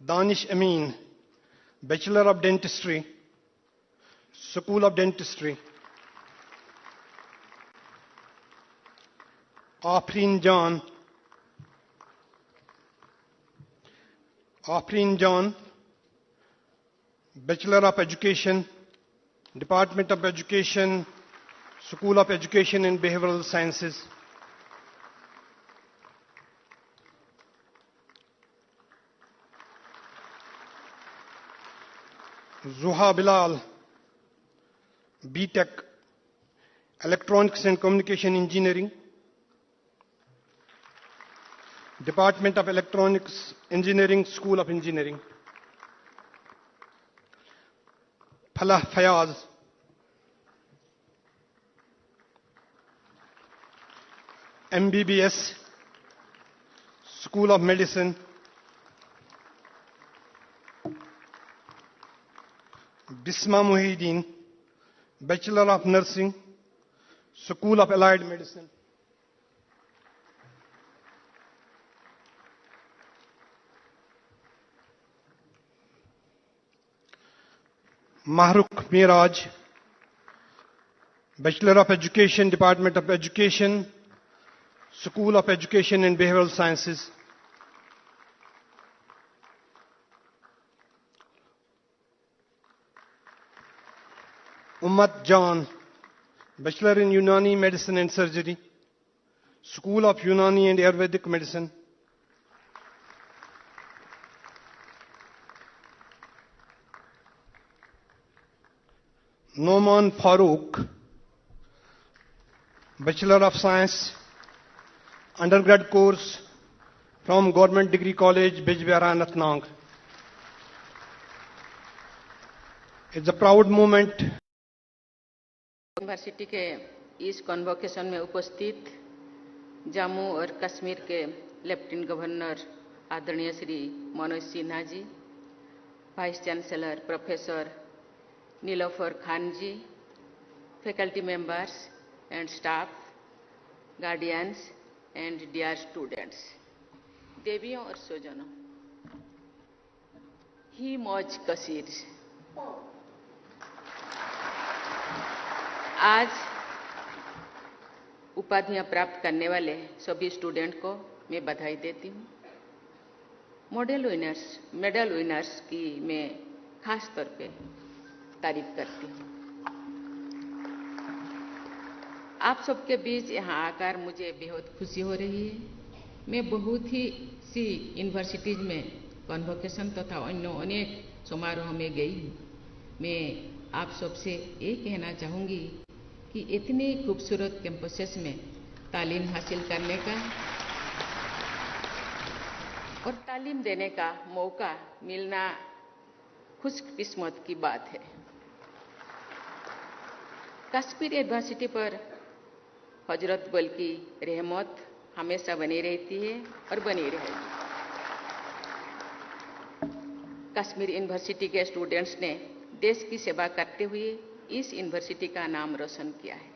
Danish Amin, Bachelor of Dentistry, School of Dentistry. Afreen John, Bachelor of Education, Department of Education, School of Education and Behavioral Sciences. Zuha Bilal, B.Tech, Electronics and Communication Engineering, Department of Electronics Engineering, School of Engineering. Falah Fayaz, MBBS, School of Medicine. Bisma Muhyiddin, Bachelor of Nursing, School of Allied Medicine. Mahrukh Miraj, Bachelor of Education, Department of Education, School of Education and Behavioral Sciences. Ummat Jan, Bachelor in Unani Medicine and Surgery, School of Unani and Ayurvedic Medicine. Noman Farooq, Bachelor of Science, Undergrad course from Government Degree College, Bijbehara, Anantnag. It's a proud moment. University के इस convocation में उपस्थित जम्मू और कश्मीर के lieutenant governor आदरणीय Shri Manoj Sinha ji, vice chancellor professor Nilofar Khan ji, faculty members and staff, guardians and dear students, देवियों और स्वजनों, ही मौज कसीर। आज उपाधियां प्राप्त करने वाले सभी स्टूडेंट को मैं बधाई देती हूँ। मेडल विनर्स की मैं खास तौर पे तारीफ करती हूँ। आप सबके बीच यहाँ आकर मुझे बेहद खुशी हो रही है। मैं बहुत ही सी यूनिवर्सिटीज में कन्वोकेशन तथा अन्य अनेक समारोह में गई हूँ। मैं आप सबसे ये कहना चाहूँगी कि इतनी खूबसूरत कैंपसेस में तालीम हासिल करने का और तालीम देने का मौका मिलना खुशकिस्मत की बात है। कश्मीर यूनिवर्सिटी पर हजरत बल की रहमत हमेशा बनी रहती है और बनी रहेगी। कश्मीर यूनिवर्सिटी के स्टूडेंट्स ने देश की सेवा करते हुए इस यूनिवर्सिटी का नाम रोशन किया है।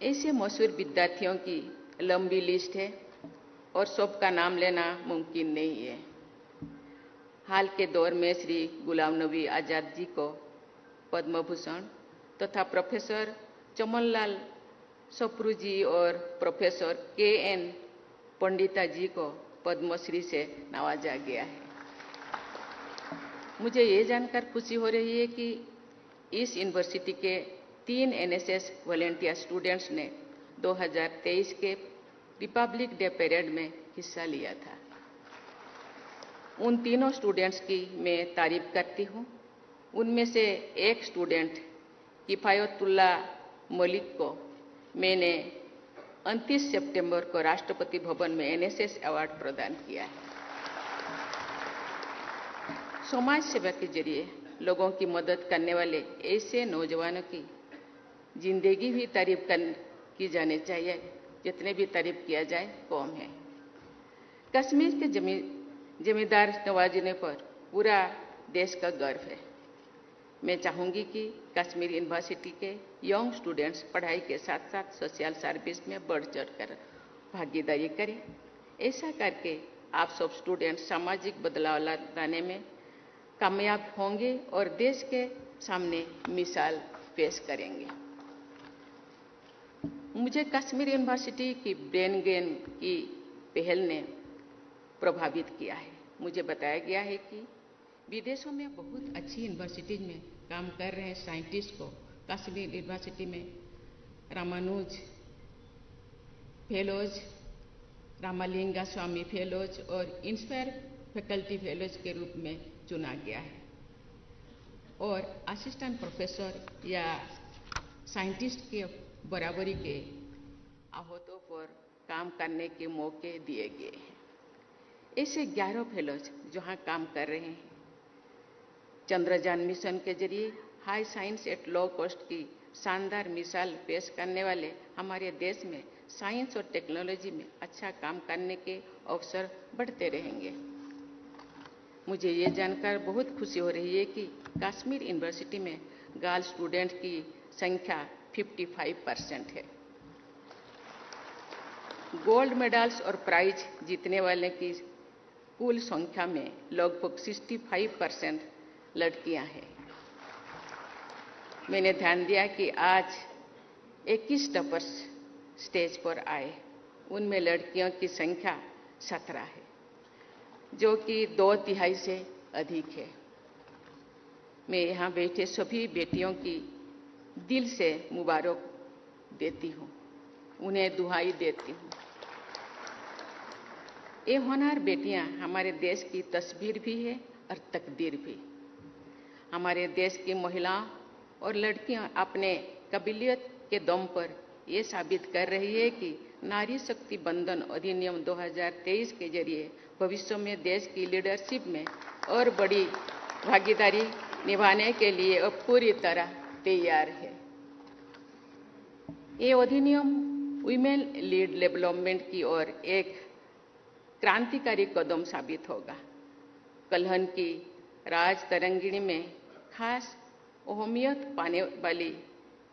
ऐसे मशहूर विद्यार्थियों की लंबी लिस्ट है और सबका नाम लेना मुमकिन नहीं है। हाल के दौर में श्री गुलाम नबी आजाद जी को पद्म भूषण तथा प्रोफेसर चमनलाल सप्रू जी और प्रोफेसर के.एन. पंडिता जी को पद्मश्री से नवाजा गया है। मुझे ये जानकर खुशी हो रही है कि इस यूनिवर्सिटी के 3 एनएसएस वॉलंटियर स्टूडेंट्स ने 2023 के रिपब्लिक डे परेड में हिस्सा लिया था। उन तीनों स्टूडेंट्स की मैं तारीफ करती हूँ। उनमें से एक स्टूडेंट किफायतुल्ला मलिक को मैंने 29 सितंबर को राष्ट्रपति भवन में एनएसएस अवार्ड प्रदान किया है। समाज सेवा के जरिए लोगों की मदद करने वाले ऐसे नौजवानों की जिंदगी भी तारीफ की जानी चाहिए। जितने भी तारीफ किया जाए कम है। कश्मीर के जमींदार नवाजने पर पूरा देश का गर्व है। मैं चाहूँगी कि कश्मीर यूनिवर्सिटी के यंग स्टूडेंट्स पढ़ाई के साथ साथ सोशल सर्विस में बढ़ चढ़कर भागीदारी करें। ऐसा करके आप सब स्टूडेंट सामाजिक बदलाव लाने में कामयाब होंगे और देश के सामने मिसाल पेश करेंगे। मुझे कश्मीर यूनिवर्सिटी की ब्रेन गेन की पहल ने प्रभावित किया है। मुझे बताया गया है कि विदेशों में बहुत अच्छी यूनिवर्सिटीज में काम कर रहे साइंटिस्ट को कश्मीर यूनिवर्सिटी में रामानुज फेलोज, रामालिंगा स्वामी फेलोज और इंस्पायर फैकल्टी फेलोज के रूप में चुना गया है और असिस्टेंट प्रोफेसर या साइंटिस्ट के बराबरी के अहदों पर काम करने के मौके दिए गए हैं। ऐसे 11 फेलोज जहां काम कर रहे हैं। चंद्रयान मिशन के जरिए high science at low cost की शानदार मिसाल पेश करने वाले हमारे देश में साइंस और टेक्नोलॉजी में अच्छा काम करने के अवसर बढ़ते रहेंगे। मुझे ये जानकर बहुत खुशी हो रही है कि कश्मीर यूनिवर्सिटी में गर्ल स्टूडेंट की संख्या 55% है। गोल्ड मेडल्स और प्राइज जीतने वाले की कुल संख्या में लगभग 65% लड़कियां हैं। मैंने ध्यान दिया कि आज 21 टॉपर्स स्टेज पर आए, उनमें लड़कियों की संख्या 17 है, जो कि 2/3 से अधिक है। मैं यहाँ बैठे सभी बेटियों की दिल से मुबारक देती हूँ, उन्हें दुहाई देती हूँ। ये होनहार बेटियां हमारे देश की तस्वीर भी है और तकदीर भी। हमारे देश की महिलाओं और लड़कियां अपने काबिलियत के दम पर ये साबित कर रही है कि नारी शक्ति बंधन अधिनियम 2023 के जरिए भविष्य में देश की लीडरशिप में और बड़ी भागीदारी निभाने के लिए अब पूरी तरह तैयार है। ये अधिनियम वुमेन लीड डेवलपमेंट की ओर एक क्रांतिकारी कदम साबित होगा। कलहन की राज तरंगिणी में खास अहमियत पाने वाली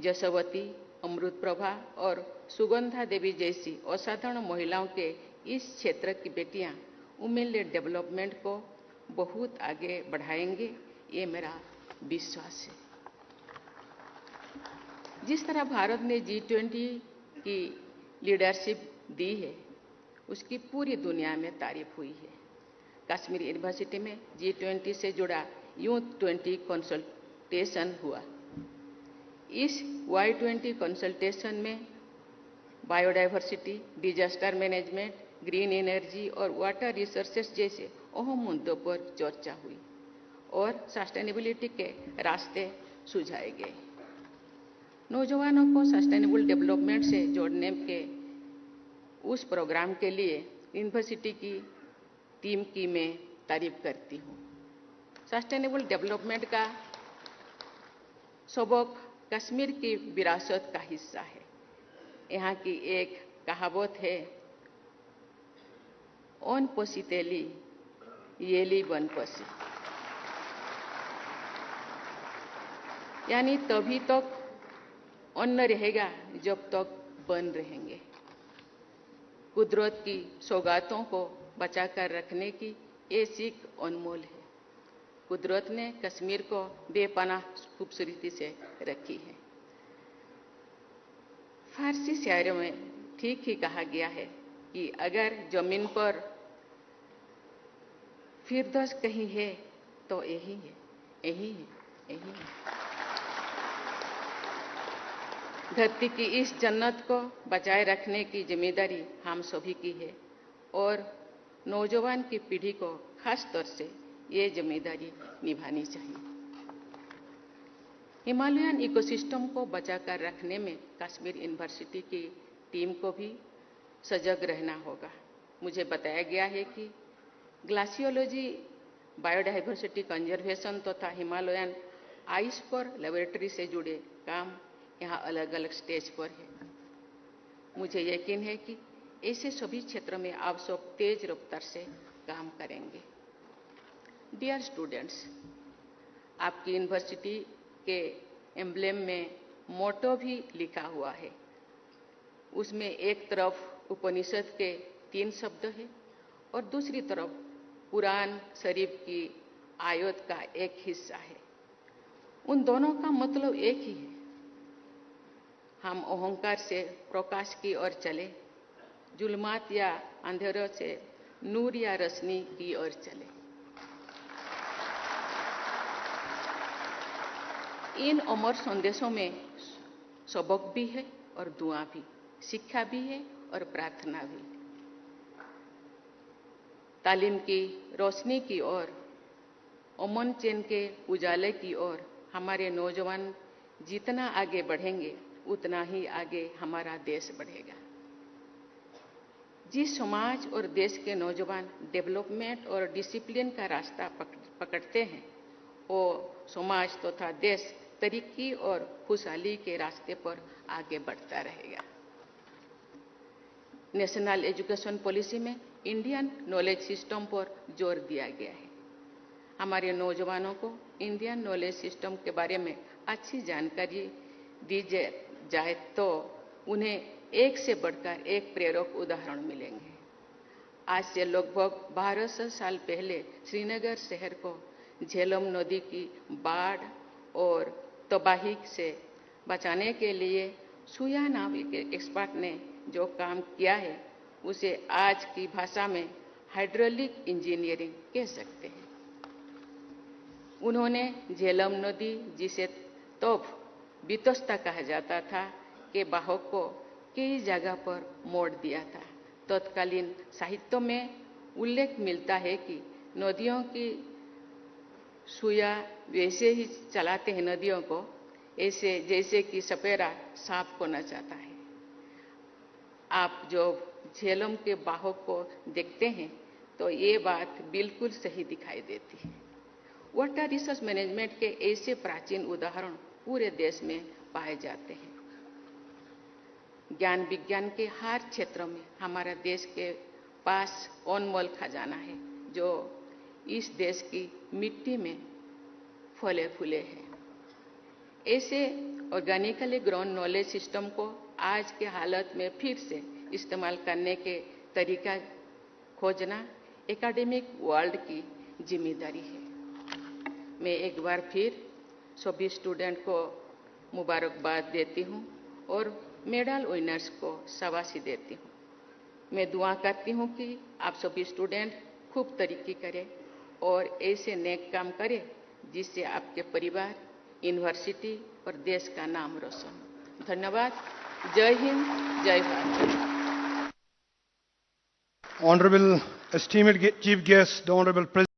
जसवती, अमृत प्रभा और सुगंधा देवी जैसी असाधारण महिलाओं के इस क्षेत्र की बेटियां वुमेन लेड डेवलपमेंट को बहुत आगे बढ़ाएंगे, ये मेरा विश्वास है। जिस तरह भारत ने G20 की लीडरशिप दी है, उसकी पूरी दुनिया में तारीफ हुई है। कश्मीर यूनिवर्सिटी में G20 से जुड़ा यूथ 20 कंसल्टेशन हुआ। इस Y20 कंसल्टेशन में biodiversity, disaster management, green energy और वाटर रिसोर्सेस जैसे अहम मुद्दों पर चर्चा हुई और सस्टेनेबिलिटी के रास्ते सुझाए गए। नौजवानों को सस्टेनेबल डेवलपमेंट से जोड़ने के उस प्रोग्राम के लिए यूनिवर्सिटी की टीम की मैं तारीफ करती हूँ। सस्टेनेबल डेवलपमेंट का सबक कश्मीर की विरासत का हिस्सा है। यहाँ की एक कहावत है, ओन पोसीतेली येली बन पोसी, यानी तभी तक अन्न रहेगा जब तक वन रहेंगे। कुदरत की सौगातों को बचाकर रखने की ये सीख अनमोल है। कुदरत ने कश्मीर को बेपनाह खूबसूरती से रखी है। फारसी शायरों में ठीक ही कहा गया है कि अगर जमीन पर फिरदौस कहीं है तो यही है, यही है, यही है। धरती की इस जन्नत को बचाए रखने की जिम्मेदारी हम सभी की है और नौजवान की पीढ़ी को खास तौर से ये जिम्मेदारी निभानी चाहिए। हिमालयन इकोसिस्टम को बचाकर रखने में कश्मीर यूनिवर्सिटी की टीम को भी सजग रहना होगा। मुझे बताया गया है कि ग्लासियोलॉजी, बायोडाइवर्सिटी कंजर्वेशन तथा हिमालयन आइस पर लेबोरेटरी से जुड़े काम यहाँ अलग अलग स्टेज पर है। मुझे यकीन है कि ऐसे सभी क्षेत्रों में आप सब तेज रफ्तार से काम करेंगे। डियर स्टूडेंट्स, आपकी यूनिवर्सिटी के एम्ब्लेम में मोटो भी लिखा हुआ है। उसमें एक तरफ उपनिषद के 3 शब्द हैं और दूसरी तरफ कुरान शरीफ की आयत का एक हिस्सा है। उन दोनों का मतलब एक ही है। हम अहंकार से प्रकाश की ओर चले, जुल्मात या अंधेरों से नूर या रोशनी की ओर चले। इन अमर संदेशों में सबक भी है और दुआ भी, शिक्षा भी है और प्रार्थना भी। तालीम की रोशनी की ओर, अमन चैन के उजाले की ओर हमारे नौजवान जितना आगे बढ़ेंगे उतना ही आगे हमारा देश बढ़ेगा। जिस समाज और देश के नौजवान डेवलपमेंट और डिसिप्लिन का रास्ता पकड़ते हैं, वो समाज तथा देश तरक्की और खुशहाली के रास्ते पर आगे बढ़ता रहेगा। नेशनल एजुकेशन पॉलिसी में इंडियन नॉलेज सिस्टम पर जोर दिया गया है। हमारे नौजवानों को इंडियन नॉलेज सिस्टम के बारे में अच्छी जानकारी दी जाए तो उन्हें एक से बढ़कर एक प्रेरक उदाहरण मिलेंगे। आज से लगभग 1200 साल पहले श्रीनगर शहर को झेलम नदी की बाढ़ और तबाही से बचाने के लिए सुया नाम के एक्सपर्ट ने जो काम किया है उसे आज की भाषा में हाइड्रोलिक इंजीनियरिंग कह सकते हैं। उन्होंने झेलम नदी, जिसे तब बितस्ता कहा जाता था, के बाहों को कई जगह पर मोड़ दिया था। तत्कालीन साहित्य में उल्लेख मिलता है कि नदियों की सुया वैसे ही चलाते हैं नदियों को, ऐसे जैसे कि सपेरा सांप को नचाता है। आप जो झेलम के बाहों को देखते हैं तो ये बात बिल्कुल सही दिखाई देती है। वाटर रिसोर्स मैनेजमेंट के ऐसे प्राचीन उदाहरण पूरे देश में पाए जाते हैं। ज्ञान विज्ञान के हर क्षेत्र में हमारा देश के पास अनमोल खजाना है जो इस देश की मिट्टी में फले फूले हैं। ऐसे ऑर्गेनिकली ग्रोन नॉलेज सिस्टम को आज के हालत में फिर से इस्तेमाल करने के तरीका खोजना एकेडमिक वर्ल्ड की जिम्मेदारी है। मैं एक बार फिर सभी स्टूडेंट को मुबारकबाद देती हूँ और मेडल विनर्स को शाबाशी देती हूँ। मैं दुआ करती हूँ कि आप सभी स्टूडेंट खूब तरक्की करें और ऐसे नेक काम करें जिससे आपके परिवार, यूनिवर्सिटी और देश का नाम रोशन हो। धन्यवाद। जय हिंद, जय Bharat. Honorable esteemed chief guest, the Honorable President